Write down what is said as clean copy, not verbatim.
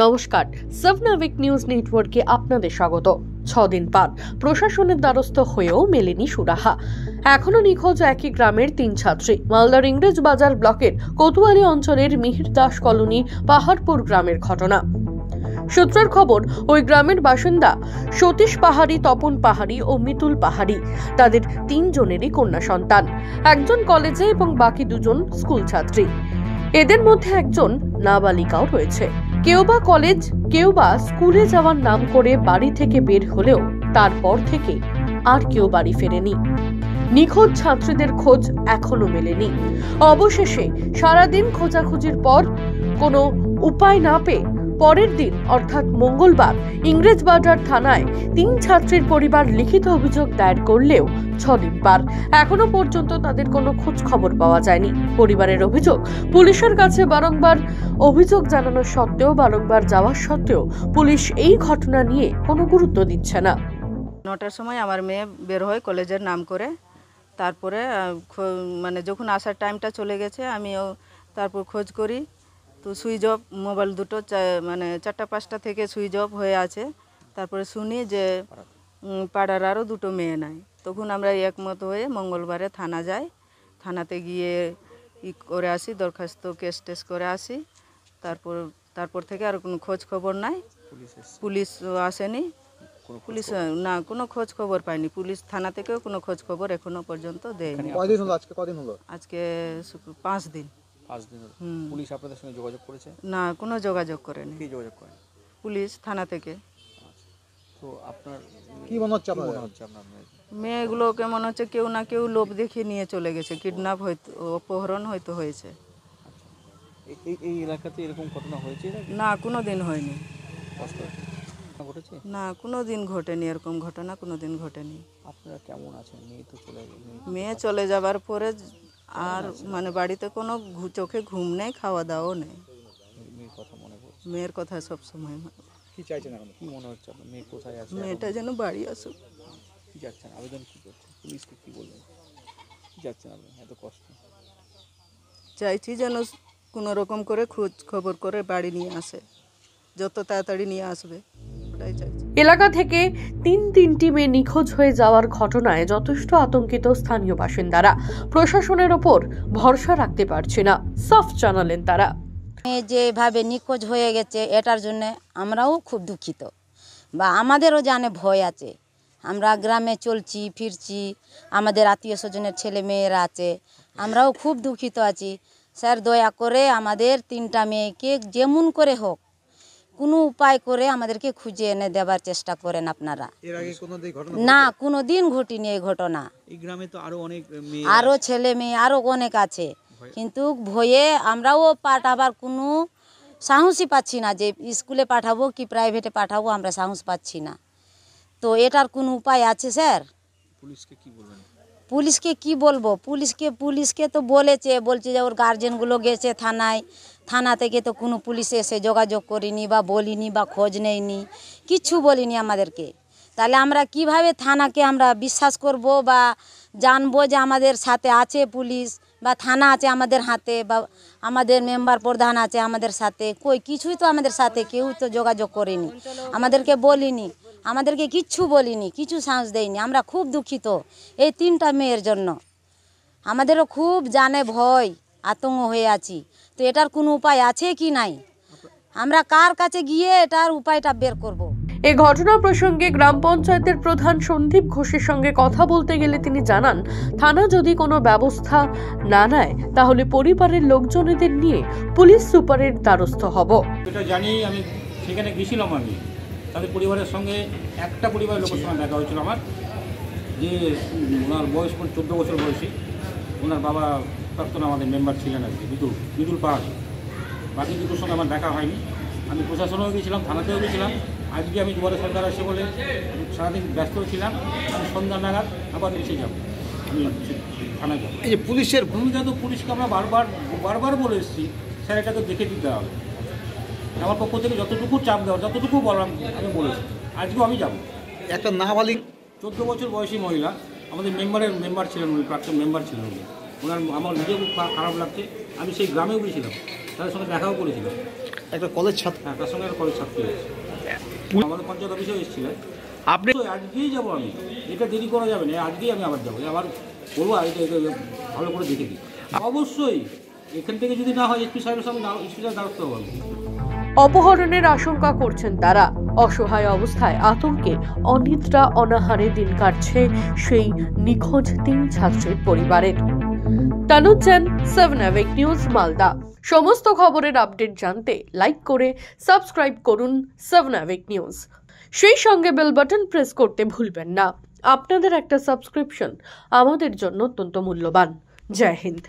নমস্কার, সাবনাভিক নিউজ নেটওয়ার্কে আপনাদের স্বাগত। 6 দিন পার প্রশাসনের দ্বারস্থ হয়েও মেলেনি সুরাহা। এখনো নিখোঁজ একই গ্রামের 3 ছাত্রী। মালদার ইংরেজ বাজার ব্লকের কোতোয়ালি অঞ্চলের মিহির দাস কলোনি পাহাড়পুর গ্রামের ঘটনা। সূত্রের খবর, ওই গ্রামের বাসিন্দা সতীশ পাহাড়ি, তপন পাহাড়ি ও মিতুল পাহাড়ি। তাদের 3 জনেরই কন্যা সন্তান, একজন কলেজে এবং বাকি 2 জন স্কুল ছাত্রী। এদের মধ্যে একজন নাবালিকাও রয়েছে। কেউ বা কলেজ, কেউ বা স্কুলে যাওয়ার নাম করে বাড়ি থেকে বের হলেও তারপর থেকে আর কেউ বাড়ি ফেরেনি। নিখোঁজ ছাত্রীদের খোঁজ এখনো মেলেনি। অবশেষে সারাদিন খোঁজাখুঁজির পর কোনো উপায় না পেয়ে পরের দিন অর্থাৎ মঙ্গলবার ইংরেজবাজার থানায় 3 ছাত্রীর পরিবার লিখিত অভিযোগ দায়ের করলেও 6 দিন পার এখনো পর্যন্ত তাদের কোনো খোঁজ খবর পাওয়া যায়নি। পরিবারের অভিযোগ, পুলিশের কাছে বারংবার অভিযোগ জানানো সত্ত্বেও, বারংবার যাওয়া সত্ত্বেও পুলিশ এই ঘটনা নিয়ে কোনো গুরুত্ব দিচ্ছে না। 9টার সময় আমার মেয়ে বের হয় কলেজের নাম করে। তারপরে মানে যখন আসার টাইমটা চলে গেছে, আমিও তারপর খোঁজ করি, তো সুইচ অফ, মোবাইল দুটো মানে 4টা-5টা থেকে সুইচ অফ হয়ে আছে। তারপরে শুনি যে পাড়ার আরও 2টো মেয়ে নাই। তখন আমরা একমত হয়ে মঙ্গলবারে থানা যাই। থানাতে গিয়ে করে আসি, দরখাস্ত কেস টেস করে আসি। তারপর থেকে আর কোনো খোঁজ খবর নাই। পুলিশ আসেনি, পুলিশ না কোনো খোঁজ খবর পাইনি। পুলিশ থানা থেকেও কোনো খোঁজ খবর এখনো পর্যন্ত দেয়নি। আজকে 5 দিন। 5 দিন পুলিশ আপনাদের সঙ্গে যোগাযোগ করেছে? না, কোনো যোগাযোগ করেনি। কি যোগাযোগ করেন? পুলিশ থানা থেকে। তো আপনার কি মনে হচ্ছে আপনার মেয়েগুলোকে মনে হচ্ছে কেউ না কেউ লোভ দেখিয়ে নিয়ে চলে গেছে, কিডন্যাপ হয়তো, অপহরণ হয়তো হয়েছে। এই এলাকাতে এরকম ঘটনা হয়েছে না, কোনো দিন হয়নি। ঘটেছে না, কোনো দিন ঘটেনি, এরকম ঘটনা কোনো দিন ঘটেনি। আপনারা কেমন আছেন? মেয়ে চলে যাবার পরে আর মানে বাড়িতে কোনো চোখে ঘুম নেই, খাওয়া দাওয়াও নেই। মেয়ের কথা সব সময়। কি চাইছেন এখন? কি মনে হচ্ছে আপনার মেয়ে কোথায় আছে? মেয়েটা যেন বাড়ি আসুক। কি যাচ্ছেন? আবেদন কি করছেন? পুলিশকে কি বলবেন? কি যাচ্ছেন আপনি? এত কষ্ট চাইছি যেন কোনো রকম করে খোঁজ খবর করে বাড়ি নিয়ে আসে, যত তাড়াতাড়ি নিয়ে আসবে, ওটাই চাইছি। এলাকা থেকে 3টি মেয়ে নিখোঁজ হয়ে যাওয়ার ঘটনায় যথেষ্ট আতঙ্কিত স্থানীয় বাসিন্দারা। প্রশাসনের ওপর ভরসা রাখতে পারছে না, সাফ জানালেন তারা। যেভাবে নিখোঁজ হয়ে গেছে, এটার জন্য আমরাও খুব দুঃখিত, বা আমাদেরও জানে ভয় আছে। আমরা গ্রামে চলছি ফিরছি, আমাদের আত্মীয় স্বজনের ছেলে মেয়েরা আছে, আমরাও খুব দুঃখিত আছি। স্যার, দয়া করে আমাদের 3টা মেয়েকে যেমন করে হোক কোনো উপায় করে আমাদেরকে খুঁজে এনে দেবার চেষ্টা করেন আপনারা। না, কোনো দিন ঘটেনি এই ঘটনা। এই গ্রামে তো আরও ছেলে মেয়ে আরও অনেক আছে, কিন্তু ভয়ে আমরাও পাঠাবার কোনো সাহসই পাচ্ছি না, যে স্কুলে পাঠাবো কি প্রাইভেটে পাঠাবো, আমরা সাহস পাচ্ছি না। তো এটার কোনো উপায় আছে স্যার? পুলিশকে কি বলবেন? পুলিশকে কি বলবো? পুলিশকে তো বলছে যে ওর গার্জেনগুলো গেছে থানায়, থানা থেকে তো কোনো পুলিশ এসে যোগাযোগ করিনি বা বলিনি বা খোঁজ নেয়নি, কিচ্ছু বলিনি আমাদেরকে। তাহলে আমরা কিভাবে থানাকে আমরা বিশ্বাস করব বা জানবো যে আমাদের সাথে আছে পুলিশ বা থানা আছে আমাদের হাতে, বা আমাদের মেম্বার প্রধান আছে আমাদের সাথে? কিছুই তো আমাদের সাথে কেউ তো যোগাযোগ করেনি, আমাদেরকে বলিনি, আমাদেরকে কিচ্ছু বলিনি, কিছু সাহস দেয়নি। আমরা খুব দুঃখিত এই 3টা মেয়ের জন্য। আমাদেরও খুব জানে ভয়, আতঙ্ক হয়ে আছি। তো এটার কোনো উপায় আছে কি নাই? আমরা কার কাছে গিয়ে এটার উপায়টা বের করব? এই ঘটনা প্রসঙ্গে গ্রাম পঞ্চায়েতের প্রধান সন্দীপ ঘোষের সঙ্গে কথা বলতে গেলে তিনি জানান, থানা যদি কোনো ব্যবস্থা না নেয় তাহলে পরিবারের লোকজনদের নিয়ে পুলিশ সুপারের দ্বারস্থ হব। এটা জানি, আমি সেখানে গেছিলাম। আমি তাদের পরিবারের সঙ্গে, একটা পরিবারের লোকের সঙ্গে দেখা হয়েছিল আমার, যে ওনার বয়স 14 বছর বয়সী। ওনার বাবা প্রাক্তন আমাদের মেম্বার ছিলেন আর কি, মিতুল পাহাড়ি। বাকি 2টোর সঙ্গে আমার দেখা হয়নি। আমি প্রশাসনেও গেছিলাম, থানাতেও গেছিলাম। আজকে আমি দুবারে সরকার আসে বলে সারাদিন ব্যস্ত ছিলাম। আমি সন্ধ্যা নাগাদ আবার এসে যাব, আমি থানায় যাবো। এই যে পুলিশের ভূমিকা, তো পুলিশকে আমরা বারবার বলে এসেছি, স্যার এটাকে দেখে দিতে হবে। আমার পক্ষ থেকে যতটুকু চাপ দেওয়া, যতটুকু বললাম আমি বলেছি। আজকেও আমি যাব। একটা নাবালিক 14 বছর বয়সী মহিলা, আমাদের মেম্বার ছিলেন উনি, প্রাক্তন মেম্বার ছিলেন উনি। আমার নিজেও খুব খারাপ লাগছে। আমি সেই গ্রামেও গিয়েছিলাম, তাদের সঙ্গে দেখাও করেছিলাম। একটা কলেজ ছাত্র। হ্যাঁ, তার সঙ্গে একটা কলেজ ছাত্রী আছে। আমাদের পঞ্চায়েত অফিসেও এসেছিলেন। আপনি তো আজকেই যাবো আমি, এটা দেরি করা যাবে না, আজকেই আমি আবার যাবো, আবার বলবো এটা ভালো করে দেখে দিই। অবশ্যই এখান থেকে যদি না হয় এসপি সাহেবের সঙ্গে এসপি সাহেব দ্বারস্থ হবো। অপহরণের আশঙ্কা করছেন তারা। অসহায় অবস্থায় আতঙ্কে অনিদ্রা অনাহারে দিন কাটছে সেই নিখোঁজ 3 ছাত্রীর পরিবারের। তানুজ জান, 7 অ্যাওয়েক নিউজ, মালদা। সমস্ত খবরের আপডেট জানতে লাইক করে সাবস্ক্রাইব করুন 7 অ্যাওয়েক নিউজ। সেই সঙ্গে বেল বাটন প্রেস করতে ভুলবেন না। আপনাদের একটা সাবস্ক্রিপশন আমাদের জন্য অত্যন্ত মূল্যবান। জয় হিন্দ।